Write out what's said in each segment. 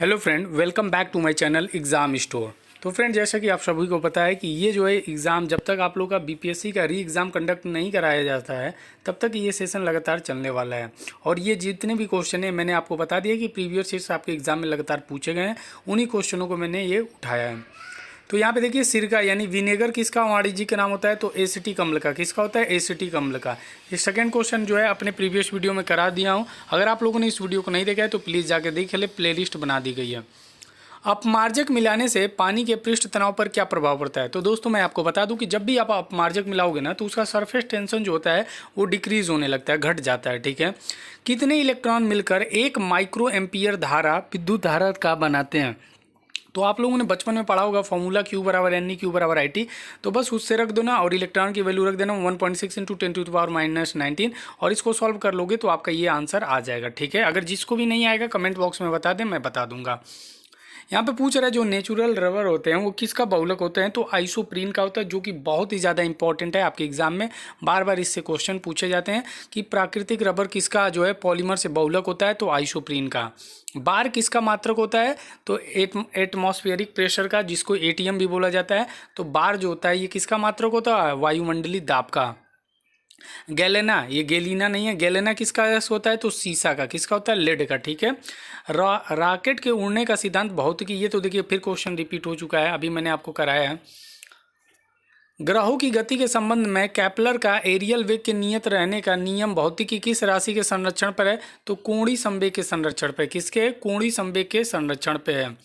Hello friend, welcome back to my channel exam store. तो friend, जैसा कि आप सभी को पता है कि ये जो है एग्ज़ाम, जब तक आप लोग का बीपीएससी का री एग्ज़ाम कंडक्ट नहीं कराया जाता है तब तक ये सेशन लगातार चलने वाला है। और ये जितने भी क्वेश्चन है मैंने आपको बता दिया कि प्रीवियस ईयर्स आपके एग्ज़ाम में लगातार पूछे गए हैं, उन्हीं क्वेश्चनों को मैंने ये उठाया है। तो यहाँ पे देखिए, सिरका यानी विनेगर किसका वाणिज्यिक नाम होता है? तो एसिटिक अम्ल का। किसका होता है? एसिटिक अम्ल का। ये सेकंड क्वेश्चन जो है अपने प्रीवियस वीडियो में करा दिया हूँ। अगर आप लोगों ने इस वीडियो को नहीं देखा है तो प्लीज़ जाके देख ले, प्लेलिस्ट बना दी गई है। अपमार्जक मिलाने से पानी के पृष्ठ तनाव पर क्या प्रभाव पड़ता है? तो दोस्तों, मैं आपको बता दूं कि जब भी आप अपमार्जक मिलाओगे ना तो उसका सरफेस टेंशन जो होता है वो डिक्रीज होने लगता है, घट जाता है। ठीक है। कितने इलेक्ट्रॉन मिलकर एक माइक्रो एम्पियर धारा विद्युत धारा का बनाते हैं? तो आप लोगों ने बचपन में पढ़ा होगा फॉर्मूला Q बराबर NE Q बराबर IT। तो बस उससे रख दो ना, और इलेक्ट्रॉन की वैल्यू रख देना 1.6 × 10⁻⁻19, और इसको सॉल्व कर लोगे तो आपका ये आंसर आ जाएगा। ठीक है। अगर जिसको भी नहीं आएगा कमेंट बॉक्स में बता दें, मैं बता दूंगा। यहाँ पे पूछ रहा है जो नेचुरल रबर होते हैं वो किसका बहुलक होते हैं? तो आइसोप्रीन का होता है, जो कि बहुत ही ज़्यादा इंपॉर्टेंट है। आपके एग्जाम में बार बार इससे क्वेश्चन पूछे जाते हैं कि प्राकृतिक रबर किसका जो है पॉलीमर से बहुलक होता है? तो आइसोप्रीन का। बार किसका मात्रक होता है? तो एटमॉस्फेरिक प्रेशर का, जिसको ATM भी बोला जाता है। तो बार जो होता है ये किसका मात्रक होता है? वायुमंडलीय दाब का। गैलेना, ये गैलीना नहीं है, गैलेना किसका होता है? तो सीसा का। किसका होता है? लेड का। ठीक है। रॉकेट के उड़ने का सिद्धांत भौतिकी, ये तो देखिए फिर क्वेश्चन रिपीट हो चुका है, अभी मैंने आपको कराया है। ग्रहों की गति के संबंध में केपलर का एरियल वेग के नियत रहने का नियम भौतिकी किस राशि के संरक्षण पर है? तो कोणीय संवेग के संरक्षण पर। किसके? कोणीय संवेग के संरक्षण पे है।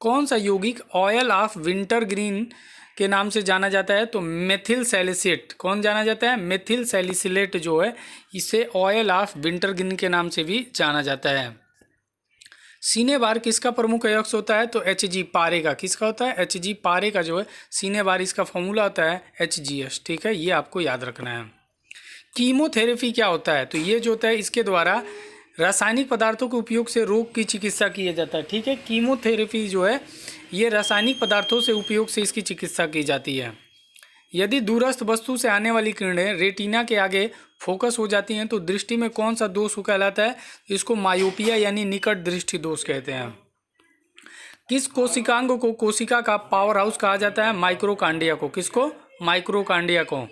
कौन सा यौगिक ऑयल ऑफ विंटर ग्रीन के नाम से जाना जाता है? तो मेथिल सैलिसिलेट। कौन जाना जाता है? मेथिल सैलिसिलेट जो है, इसे ऑयल ऑफ विंटर ग्रीन के नाम से भी जाना जाता है। सीने बार किसका प्रमुख अयस्क होता है? तो Hg, पारे का। किसका होता है? Hg, पारे का जो है सीने बार, इसका फॉर्मूला होता है HgS। ठीक है, ये आपको याद रखना है। कीमोथेरेपी क्या होता है? तो ये जो होता है इसके द्वारा रासायनिक पदार्थों के उपयोग से रोग की चिकित्सा किया जाता है। ठीक है। कीमोथेरेपी जो है ये रासायनिक पदार्थों से उपयोग से इसकी चिकित्सा की जाती है। यदि दूरस्थ वस्तु से आने वाली किरणें रेटिना के आगे फोकस हो जाती हैं तो दृष्टि में कौन सा दोष कहलाता है? इसको मायोपिया यानी निकट दृष्टि दोष कहते हैं। किस कोशिकांग को कोशिका का पावर हाउस कहा जाता है? माइक्रोकांडिया को। किसको? माइक्रोकांडिया को।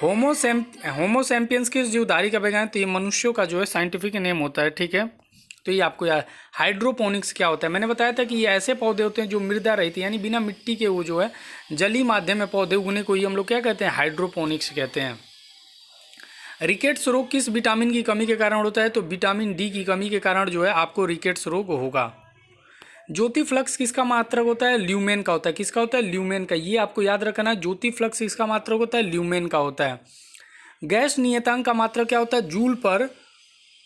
होमोसेम्पियंस किस जीवधारी का वैज्ञानिक? तो ये मनुष्यों का जो है साइंटिफिक नेम होता है। ठीक है। तो ये आपको यार, हाइड्रोपोनिक्स क्या होता है? मैंने बताया था कि ये ऐसे पौधे होते हैं जो मृदा रहती है, यानी बिना मिट्टी के वो जो है जलीय माध्यम में पौधे उगने को ही हम लोग क्या कहते हैं? हाइड्रोपोनिक्स कहते हैं। रिकेट्स रोग किस विटामिन की कमी के कारण होता है? तो विटामिन D की कमी के कारण जो है आपको रिकेट्स रोग होगा। ज्योति फ्लक्स किसका मात्रक होता है? ल्यूमेन का होता है। किसका होता है? ल्यूमेन का। ये आपको याद रखना है, ज्योति फ्लक्स किसका मात्रक होता है? ल्यूमेन का होता है। गैस नियतांक का मात्रक क्या होता है? जूल पर,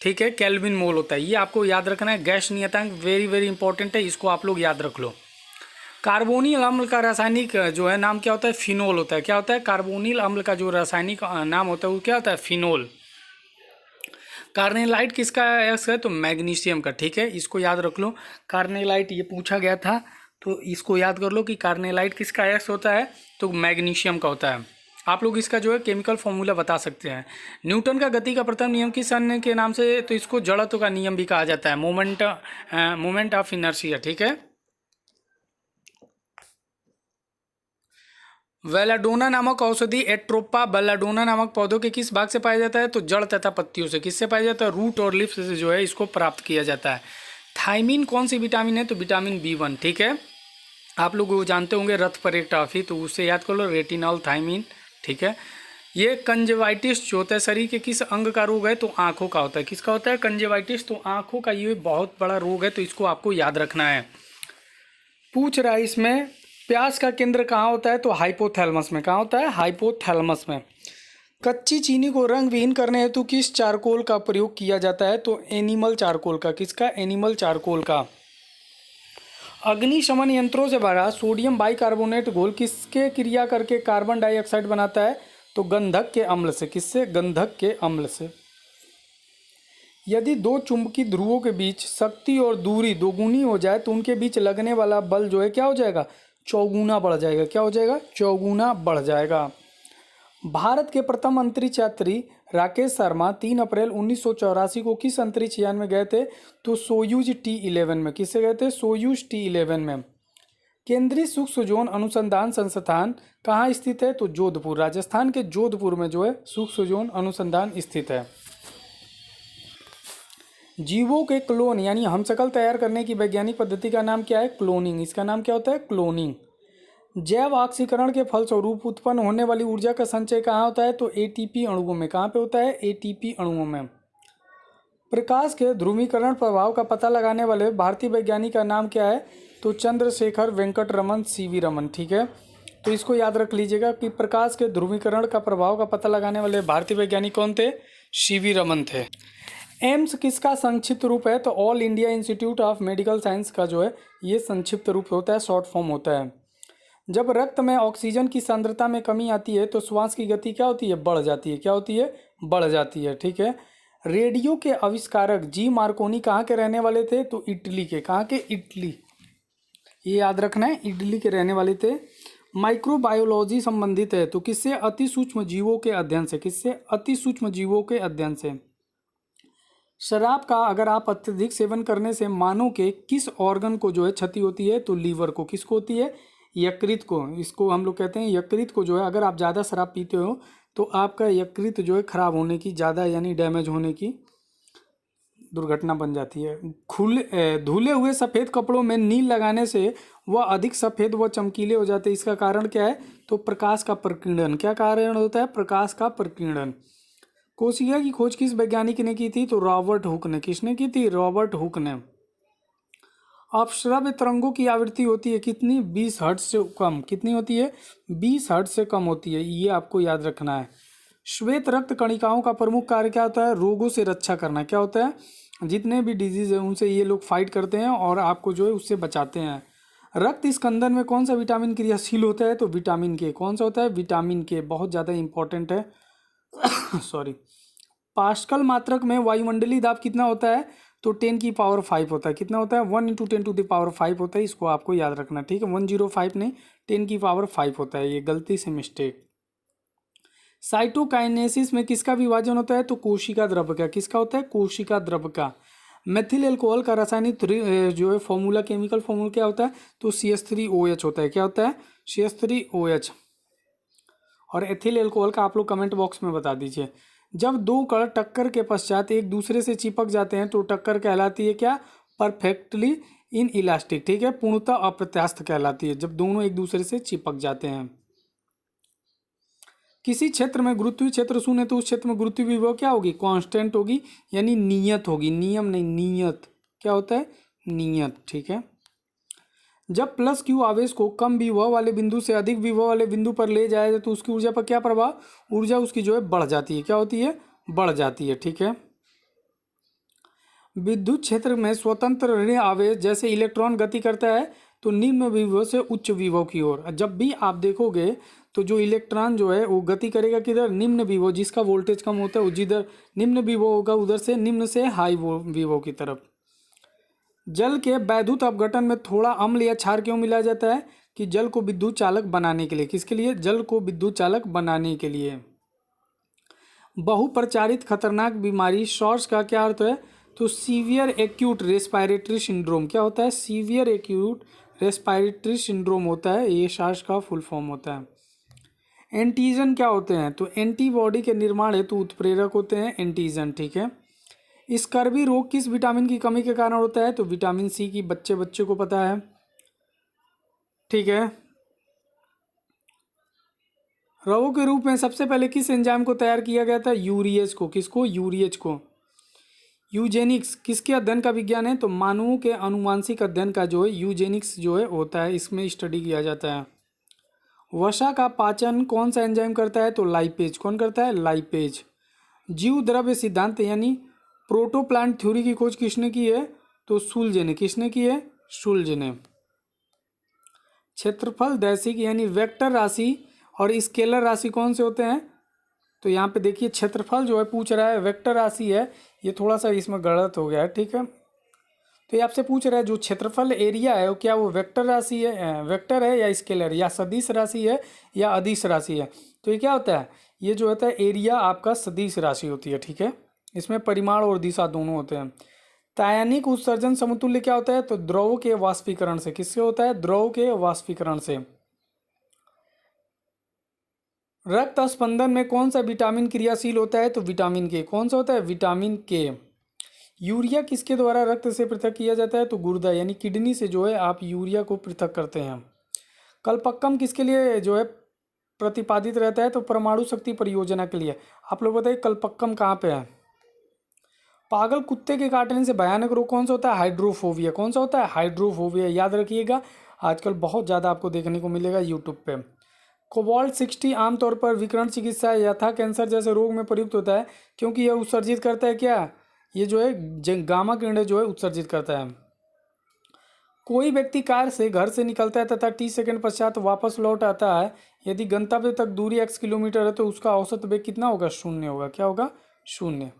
ठीक है, केल्विन मोल होता है। ये आपको याद रखना है। गैस नियतांक वेरी वेरी इंपॉर्टेंट है, इसको आप लोग याद रख लो। कार्बोनिल अम्ल का रासायनिक जो है नाम क्या होता है? फिनोल होता है। क्या होता है? कार्बोनिल अम्ल का जो रासायनिक नाम होता है वो क्या होता है? फिनोल। कार्नेलाइट किसका अयस्क है? तो मैग्नीशियम का। ठीक है, इसको याद रख लो। कार्नेलाइट ये पूछा गया था, तो इसको याद कर लो कि कार्नेलाइट किसका अयस्क होता है? तो मैग्नीशियम का होता है। आप लोग इसका जो है केमिकल फॉर्मूला बता सकते हैं। न्यूटन का गति का प्रथम नियम किस अन्य के नाम से? तो इसको जड़त्व का नियम भी कहा जाता है, मोमेंट ऑफ इनर्शिया। ठीक है। बेलाडोना नामक औषधि एट्रोपा बेलाडोना नामक पौधों के किस भाग से पाया जाता है? तो जड़ तथा पत्तियों से। किससे पाया जाता है? रूट और लीफ से जो है इसको प्राप्त किया जाता है। थाइमिन कौन सी विटामिन है? तो विटामिन B1। ठीक है। आप लोग वो जानते होंगे रथ पर एक टॉफी, तो उससे याद कर लो, रेटिनॉल, थाइमिन। ठीक है। ये कंजवाइटिस जो होता है शरीर के किस अंग का रोग है? तो आंखों का होता है। किसका होता है? कंजवाइटिस। तो आंखों का ये बहुत बड़ा रोग है, तो इसको आपको याद रखना है। पूछ रहा है इसमें प्यास का केंद्र कहाँ होता है? तो हाइपोथैलेमस में। कहाँ होता है? हाइपोथैलेमस में। कच्ची चीनी को रंग विहीन करने हेतु किस चारकोल का प्रयोग किया जाता है? तो एनिमल चारकोल का। किसका? एनिमल चारकोल का। अग्निशमन यंत्रों से भरा सोडियम बाइकार्बोनेट घोल किसके क्रिया करके कार्बन डाइऑक्साइड बनाता है? तो गंधक के अम्ल से। किससे? गंधक के अम्ल से। यदि दो चुंबकीय ध्रुवों के बीच शक्ति और दूरी दोगुनी हो जाए तो उनके बीच लगने वाला बल जो है क्या हो जाएगा? चौगुना बढ़ जाएगा। क्या हो जाएगा? चौगुना बढ़ जाएगा। भारत के प्रथम अंतरिक्ष यात्री राकेश शर्मा 3 अप्रैल 1984 को किस अंतरिक्ष यान में गए थे? तो सोयूज T11 में। किससे गए थे? सोयूज T11 में। केंद्रीय सूक्ष्म जोन अनुसंधान संस्थान कहाँ स्थित है? तो जोधपुर, राजस्थान के जोधपुर में जो है सूक्ष्म जोन अनुसंधान स्थित है। जीवों के क्लोन यानी हमशक्ल तैयार करने की वैज्ञानिक पद्धति का नाम क्या है? क्लोनिंग। इसका नाम क्या होता है? क्लोनिंग। जैव ऑक्सीकरण के फलस्वरूप उत्पन्न होने वाली ऊर्जा का संचय कहाँ होता है? तो एटीपी अणुओं में। कहाँ पे होता है? एटीपी अणुओं में। प्रकाश के ध्रुवीकरण प्रभाव का पता लगाने वाले भारतीय वैज्ञानिक का नाम क्या है? तो चंद्रशेखर वेंकट रमन, सीवी रमन। ठीक है, तो इसको याद रख लीजिएगा कि प्रकाश के ध्रुवीकरण का प्रभाव का पता लगाने वाले भारतीय वैज्ञानिक कौन थे? सीवी रमन थे। एम्स किसका संक्षिप्त रूप है? तो all India institute of medical science का जो है ये संक्षिप्त रूप होता है, शॉर्ट फॉर्म होता है। जब रक्त में ऑक्सीजन की सांद्रता में कमी आती है तो श्वास की गति क्या होती है? बढ़ जाती है। क्या होती है? बढ़ जाती है। ठीक है। रेडियो के आविष्कारक जी मार्कोनी कहाँ के रहने वाले थे? तो इटली के। कहाँ के? इटली। ये याद रखना है, इटली के रहने वाले थे। माइक्रोबायोलॉजी संबंधित है तो किससे? अति सूक्ष्म जीवों के अध्ययन से। किससे? अति सूक्ष्म जीवों के अध्ययन से। शराब का अगर आप अत्यधिक सेवन करने से मानव के किस ऑर्गन को जो है क्षति होती है? तो लीवर को। किसको होती है? यकृत को। इसको हम लोग कहते हैं यकृत को जो है, अगर आप ज़्यादा शराब पीते हो तो आपका यकृत जो है खराब होने की, ज़्यादा यानी डैमेज होने की दुर्घटना बन जाती है। धुले हुए सफ़ेद कपड़ों में नील लगाने से वह अधिक सफ़ेद व चमकीले हो जाते हैं। इसका कारण क्या है? तो प्रकाश का प्रकीर्णन। क्या कारण होता है? प्रकाश का प्रकीर्णन। कोशिका की खोज किस वैज्ञानिक ने की थी? तो रॉबर्ट हुक ने। किसने की थी? रॉबर्ट हुक ने। अपश्रव्य तरंगों की आवृत्ति होती है कितनी? 20 हर्ट्ज से कम। कितनी होती है? 20 हर्ट्ज से कम होती है। ये आपको याद रखना है। श्वेत रक्त कणिकाओं का प्रमुख कार्य क्या होता है? रोगों से रक्षा करना। क्या होता है? जितने भी डिजीज है उनसे ये लोग फाइट करते हैं और आपको जो है उससे बचाते हैं। रक्त स्कंदन में कौन सा विटामिन क्रियाशील होता है? तो विटामिन के। कौन सा होता है? विटामिन के। बहुत ज़्यादा इंपॉर्टेंट है। सॉरी। पास्कल मात्रक में वायुमंडलीय दाब कितना होता है? तो 10⁵ होता है। कितना होता है? 1 × 10⁵ होता है। इसको आपको याद रखना। ठीक है, 105 नहीं, 10⁵ होता है। ये गलती से मिस्टेक। साइटोकाइनेसिस में किसका विभाजन होता है? तो कोशिका द्रव्य का। किसका होता है? कोशिका द्रव्य का। मेथिल एल्कोहल का रासायनिक जो है फॉर्मूला, केमिकल फॉर्मूला क्या होता है? तो CH3OH होता है। क्या होता है? CH3OH। और एथिल एल्कोहल का आप लोग कमेंट बॉक्स में बता दीजिए। जब दो कण टक्कर के पश्चात एक दूसरे से चिपक जाते हैं तो टक्कर कहलाती है क्या? Perfectly in elastic. ठीक है, पूर्णतः अप्रत्यास्थ कहलाती है जब दोनों एक दूसरे से चिपक जाते हैं। किसी क्षेत्र में गुरुत्वीय क्षेत्र शून्य तो उस क्षेत्र में गुरुत्वीय विभव क्या होगी? कांस्टेंट होगी, यानी नियत होगी। नियम नहीं, नियत। क्या होता है? नियत। ठीक है। जब +Q आवेश को कम विभव वाले बिंदु से अधिक विभव वाले बिंदु पर ले जाया जाए तो उसकी ऊर्जा पर क्या प्रभाव? ऊर्जा उसकी जो है बढ़ जाती है। क्या होती है? बढ़ जाती है। ठीक है। विद्युत क्षेत्र में स्वतंत्र ऋण आवेश जैसे इलेक्ट्रॉन गति करता है तो निम्न विभव से उच्च विभव की ओर। जब भी आप देखोगे तो जो इलेक्ट्रॉन जो है वो गति करेगा किधर? निम्न विभव, जिसका वोल्टेज कम होता है जिधर निम्न विभव होगा उधर से निम्न से हाई विभव की तरफ। जल के वैद्युत अपघटन में थोड़ा अम्ल या क्षार क्यों मिलाया जाता है? कि जल को विद्युत चालक बनाने के लिए। किसके लिए? जल को विद्युत चालक बनाने के लिए। बहुप्रचारित खतरनाक बीमारी सॉर्स का क्या अर्थ है? तो सीवियर एक्यूट रेस्पिरेटरी सिंड्रोम। क्या होता है? सीवियर एक्यूट रेस्पिरेटरी सिंड्रोम होता है। ये सॉर्स का फुल फॉर्म होता है। एंटीजन क्या होते हैं? तो एंटीबॉडी के निर्माण हेतु उत्प्रेरक होते हैं एंटीजन। ठीक है। स्कर्वी रोग किस विटामिन की कमी के कारण होता है? तो विटामिन C की। बच्चे को पता है। ठीक है। रवों के रूप में सबसे पहले किस एंजाइम को तैयार किया गया था? यूरिएज को। किसको? यूरिएज को। यूजेनिक्स किसके अध्ययन का विज्ञान है? तो मानवों के अनुवांशिक अध्ययन का जो है यूजेनिक्स जो है होता है, इसमें स्टडी किया जाता है। वसा का पाचन कौन सा एंजाइम करता है? तो लाइपेज। कौन करता है? लाइपेज। जीव द्रव्य सिद्धांत यानी प्रोटोप्लांट थ्योरी की खोज किसने की है? तो शुल्ज ने। किसने की है? शुल्ज ने। क्षेत्रफल दैशिक यानी वेक्टर राशि और स्केलर राशि कौन से होते हैं? तो यहाँ पे देखिए क्षेत्रफल जो है पूछ रहा है, वेक्टर राशि है, ये थोड़ा सा इसमें गलत हो गया है। ठीक है, तो ये आपसे पूछ रहा है जो क्षेत्रफल एरिया है वो क्या वो वेक्टर राशि है, वेक्टर है या स्केलर, या सदिश राशि है या अदिश राशि है। तो ये क्या होता है, ये जो होता है एरिया आपका सदिश राशि होती है, ठीक है। इसमें परिमाण और दिशा दोनों होते हैं। तायानिक उत्सर्जन समतुल्य क्या होता है, तो द्रव के वाष्पीकरण से। किससे होता है, द्रव के वाष्पीकरण से। रक्त स्पंदन में कौन सा विटामिन क्रियाशील होता है, तो विटामिन के। कौन सा होता है, विटामिन के। यूरिया किसके द्वारा रक्त से पृथक किया जाता है, तो गुर्दा यानी किडनी से जो है आप यूरिया को पृथक करते हैं। कल्पक्कम किसके लिए जो है प्रतिपादित रहता है, तो परमाणु शक्ति परियोजना के लिए। आप लोग बताइए कल्पक्कम कहाँ पे है। पागल कुत्ते के काटने से भयानक रोग कौन सा होता है, हाइड्रोफोबिया। कौन सा होता है, हाइड्रोफोबिया। याद रखिएगा, आजकल बहुत ज़्यादा आपको देखने को मिलेगा यूट्यूब पे। कोबाल्ट 60 आमतौर पर विकिरण चिकित्सा यथा कैंसर जैसे रोग में प्रयुक्त होता है, क्योंकि यह उत्सर्जित करता है क्या, ये जो है गामा किरणें जो है उत्सर्जित करता है। कोई व्यक्ति कार से घर से निकलता है तथा 30 सेकंड पश्चात वापस लौट आता है, यदि गंतव्य तक दूरी x किलोमीटर है तो उसका औसत वेग कितना होगा, 0 होगा। क्या होगा, 0।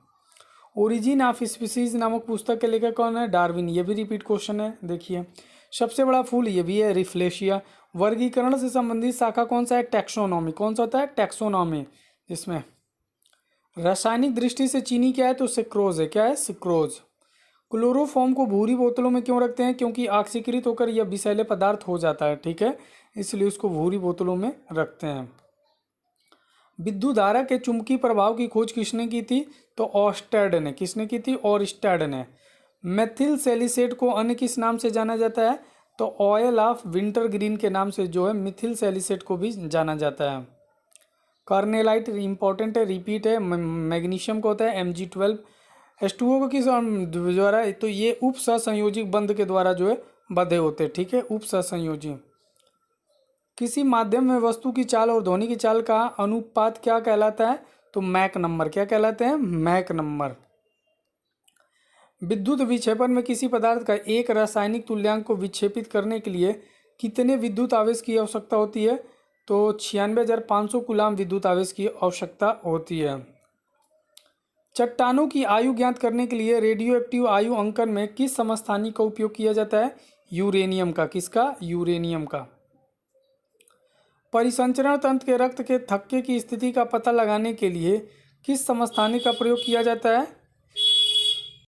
ओरिजिन ऑफ स्पीसीज नामक पुस्तक के लेखक कौन है, डार्विन। ये भी रिपीट क्वेश्चन है, देखिए। सबसे बड़ा फूल, ये भी है रिफ्लेशिया। वर्गीकरण से संबंधित शाखा कौन सा है, टैक्सोनॉमी। कौन सा होता है, टैक्सोनॉमी। इसमें रासायनिक दृष्टि से चीनी क्या है, तो सिक्रोज है। क्या है, सिक्रोज। क्लोरोफॉर्म को भूरी बोतलों में क्यों रखते हैं, क्योंकि ऑक्सीकृत होकर यह विषैले पदार्थ हो जाता है, ठीक है, इसलिए उसको भूरी बोतलों में रखते हैं। विद्युत धारा के चुंबकीय प्रभाव की खोज किसने की थी, तो ऑर्स्टेड ने। किसने की थी, ऑर्स्टेड ने। मेथिल सैलिसेट को अन्य किस नाम से जाना जाता है, तो ऑयल ऑफ विंटर ग्रीन के नाम से जो है मिथिल सैलिसेट को भी जाना जाता है। कार्नेलाइट इंपॉर्टेंट है, रिपीट है। मैग्नीशियम को होता है Mg12। H2O को किस द्वारा, तो ये उप सहसंयोजी बंध के द्वारा जो है बंधे होते हैं, ठीक है, उप सहसंयोजी। किसी माध्यम में वस्तु की चाल और ध्वनि की चाल का अनुपात क्या कहलाता है, तो मैक नंबर। क्या कहलाते हैं, मैक नंबर। विद्युत विक्षेपण में किसी पदार्थ का एक रासायनिक तुल्यांक को विक्षेपित करने के लिए कितने विद्युत आवेश की आवश्यकता होती है, तो 96,500 कूलाम विद्युत आवेश की आवश्यकता होती है। चट्टानों की आयु ज्ञात करने के लिए रेडियो एक्टिव आयु अंकन में किस समस्थानिक का उपयोग किया जाता है, यूरेनियम का। किसका, यूरेनियम का। परिसंचरण तंत्र के रक्त के थक्के की स्थिति का पता लगाने के लिए किस समस्थानिक का प्रयोग किया जाता है,